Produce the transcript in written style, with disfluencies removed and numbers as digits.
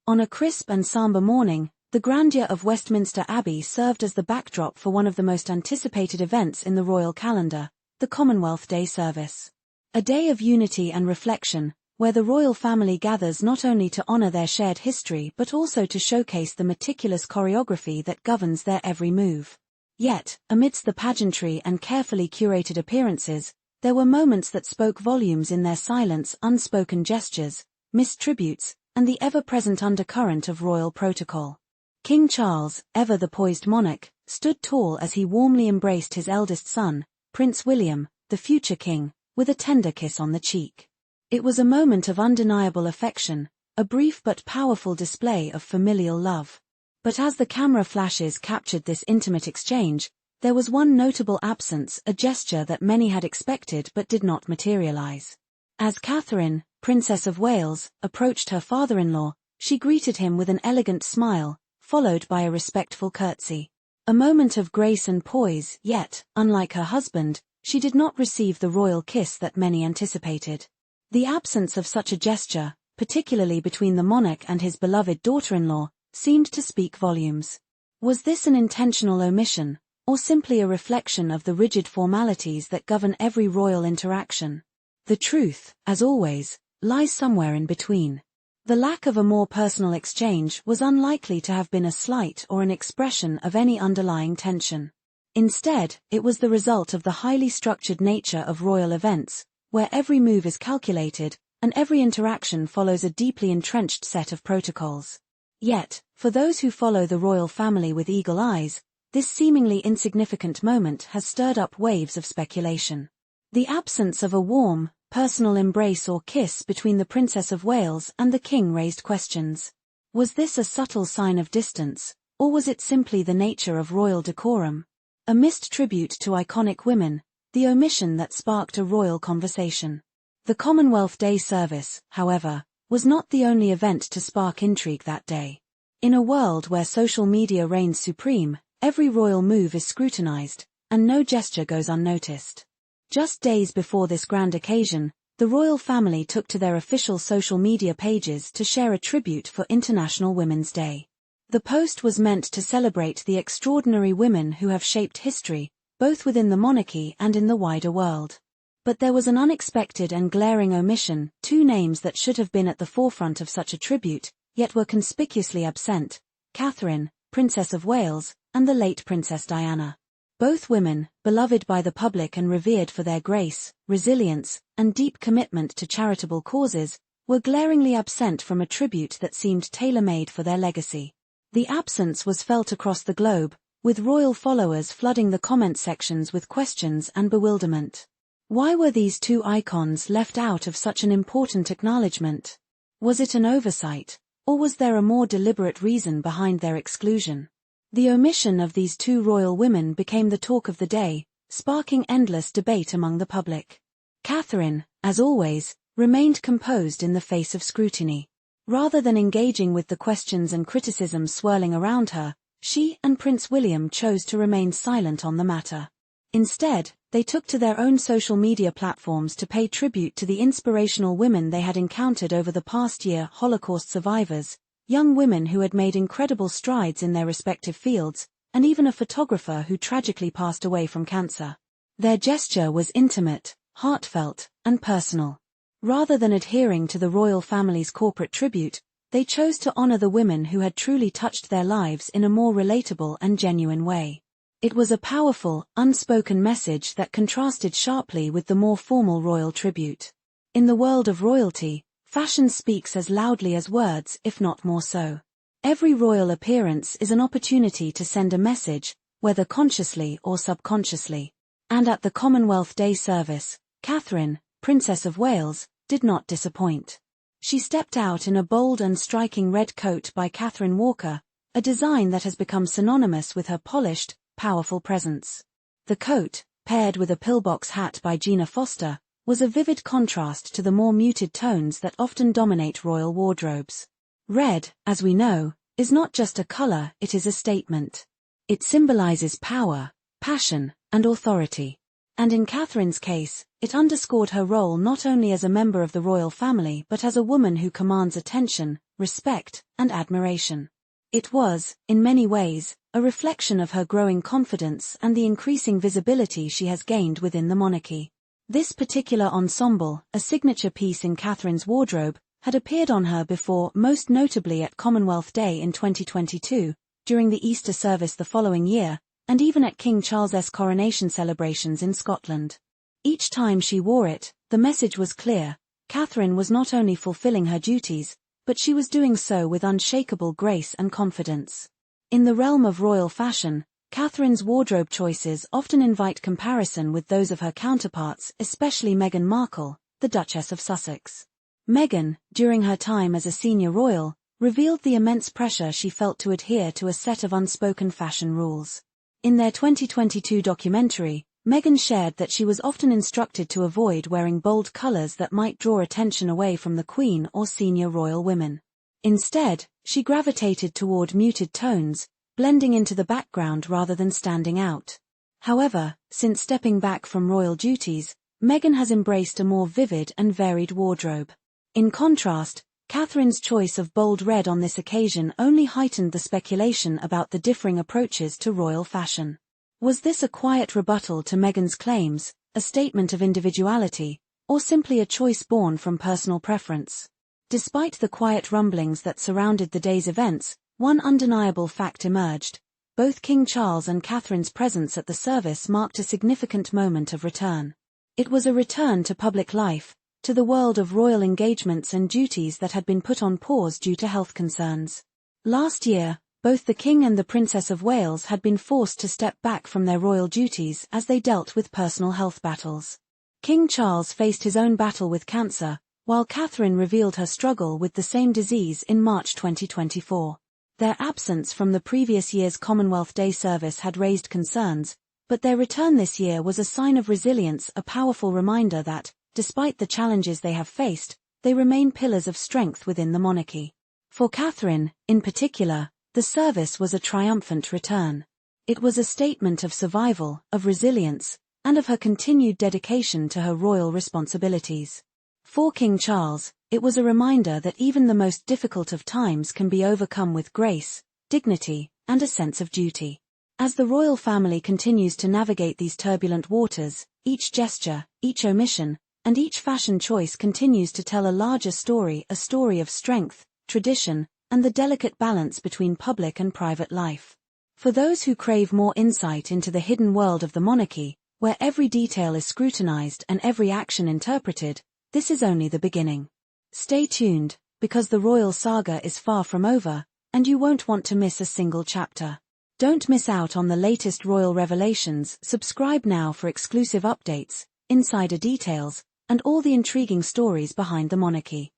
On a crisp and somber morning, the grandeur of Westminster Abbey served as the backdrop for one of the most anticipated events in the royal calendar, the Commonwealth Day service. A day of unity and reflection, where the royal family gathers not only to honor their shared history but also to showcase the meticulous choreography that governs their every move. Yet, amidst the pageantry and carefully curated appearances, there were moments that spoke volumes in their silence, unspoken gestures, missed tributes, and the ever-present undercurrent of royal protocol. King Charles, ever the poised monarch, stood tall as he warmly embraced his eldest son, Prince William, the future king, with a tender kiss on the cheek. It was a moment of undeniable affection, a brief but powerful display of familial love. But as the camera flashes captured this intimate exchange, there was one notable absence, a gesture that many had expected but did not materialize. As Catherine, Princess of Wales, approached her father-in-law, she greeted him with an elegant smile, followed by a respectful curtsy. A moment of grace and poise, yet, unlike her husband, she did not receive the royal kiss that many anticipated. The absence of such a gesture, particularly between the monarch and his beloved daughter-in-law, seemed to speak volumes. Was this an intentional omission, or simply a reflection of the rigid formalities that govern every royal interaction? The truth, as always, lies somewhere in between. The lack of a more personal exchange was unlikely to have been a slight or an expression of any underlying tension. Instead, it was the result of the highly structured nature of royal events, where every move is calculated, and every interaction follows a deeply entrenched set of protocols. Yet, for those who follow the royal family with eagle eyes, this seemingly insignificant moment has stirred up waves of speculation. The absence of a warm, personal embrace or kiss between the Princess of Wales and the King raised questions. Was this a subtle sign of distance, or was it simply the nature of royal decorum? A missed tribute to iconic women, the omission that sparked a royal conversation. The Commonwealth Day service, however, was not the only event to spark intrigue that day. In a world where social media reigns supreme, every royal move is scrutinized, and no gesture goes unnoticed. Just days before this grand occasion, the royal family took to their official social media pages to share a tribute for International Women's Day. The post was meant to celebrate the extraordinary women who have shaped history, both within the monarchy and in the wider world. But there was an unexpected and glaring omission, two names that should have been at the forefront of such a tribute, yet were conspicuously absent: Catherine, Princess of Wales, and the late Princess Diana. Both women, beloved by the public and revered for their grace, resilience, and deep commitment to charitable causes, were glaringly absent from a tribute that seemed tailor-made for their legacy. The absence was felt across the globe, with royal followers flooding the comment sections with questions and bewilderment. Why were these two icons left out of such an important acknowledgement? Was it an oversight, or was there a more deliberate reason behind their exclusion? The omission of these two royal women became the talk of the day, sparking endless debate among the public. Catherine, as always, remained composed in the face of scrutiny. Rather than engaging with the questions and criticisms swirling around her, she and Prince William chose to remain silent on the matter. Instead, they took to their own social media platforms to pay tribute to the inspirational women they had encountered over the past year: Holocaust survivors, young women who had made incredible strides in their respective fields, and even a photographer who tragically passed away from cancer. Their gesture was intimate, heartfelt, and personal. Rather than adhering to the royal family's corporate tribute, they chose to honor the women who had truly touched their lives in a more relatable and genuine way. It was a powerful, unspoken message that contrasted sharply with the more formal royal tribute. In the world of royalty, fashion speaks as loudly as words, if not more so. Every royal appearance is an opportunity to send a message, whether consciously or subconsciously. And at the Commonwealth Day service, Catherine, Princess of Wales, did not disappoint. She stepped out in a bold and striking red coat by Catherine Walker, a design that has become synonymous with her polished, powerful presence. The coat, paired with a pillbox hat by Gina Foster, was a vivid contrast to the more muted tones that often dominate royal wardrobes. Red, as we know, is not just a color, it is a statement. It symbolizes power, passion, and authority. And in Catherine's case, It underscored her role not only as a member of the royal family but as a woman who commands attention, respect, and admiration. It was, in many ways, a reflection of her growing confidence and the increasing visibility she has gained within the monarchy. This particular ensemble, a signature piece in Catherine's wardrobe, had appeared on her before, most notably at Commonwealth Day in 2022, during the Easter service the following year, and even at King Charles's coronation celebrations in Scotland. Each time she wore it, the message was clear: Catherine was not only fulfilling her duties, but she was doing so with unshakable grace and confidence. In the realm of royal fashion, Catherine's wardrobe choices often invite comparison with those of her counterparts, especially Meghan Markle, the Duchess of Sussex. Meghan, during her time as a senior royal, revealed the immense pressure she felt to adhere to a set of unspoken fashion rules. In their 2022 documentary, Meghan shared that she was often instructed to avoid wearing bold colors that might draw attention away from the Queen or senior royal women. Instead, she gravitated toward muted tones, blending into the background rather than standing out. However, since stepping back from royal duties, Meghan has embraced a more vivid and varied wardrobe. In contrast, Catherine's choice of bold red on this occasion only heightened the speculation about the differing approaches to royal fashion. Was this a quiet rebuttal to Meghan's claims, a statement of individuality, or simply a choice born from personal preference? Despite the quiet rumblings that surrounded the day's events, one undeniable fact emerged: both King Charles and Catherine's presence at the service marked a significant moment of return. It was a return to public life, to the world of royal engagements and duties that had been put on pause due to health concerns. Last year, both the King and the Princess of Wales had been forced to step back from their royal duties as they dealt with personal health battles. King Charles faced his own battle with cancer, while Catherine revealed her struggle with the same disease in March 2024. Their absence from the previous year's Commonwealth Day service had raised concerns, but their return this year was a sign of resilience, a powerful reminder that, despite the challenges they have faced, they remain pillars of strength within the monarchy. For Catherine, in particular, the service was a triumphant return. It was a statement of survival, of resilience, and of her continued dedication to her royal responsibilities. For King Charles, it was a reminder that even the most difficult of times can be overcome with grace, dignity, and a sense of duty. As the royal family continues to navigate these turbulent waters, each gesture, each omission, and each fashion choice continues to tell a larger story, a story of strength, tradition, and the delicate balance between public and private life. For those who crave more insight into the hidden world of the monarchy, where every detail is scrutinized and every action interpreted, this is only the beginning. Stay tuned, because the royal saga is far from over, and you won't want to miss a single chapter. Don't miss out on the latest royal revelations. Subscribe now for exclusive updates, insider details, and all the intriguing stories behind the monarchy.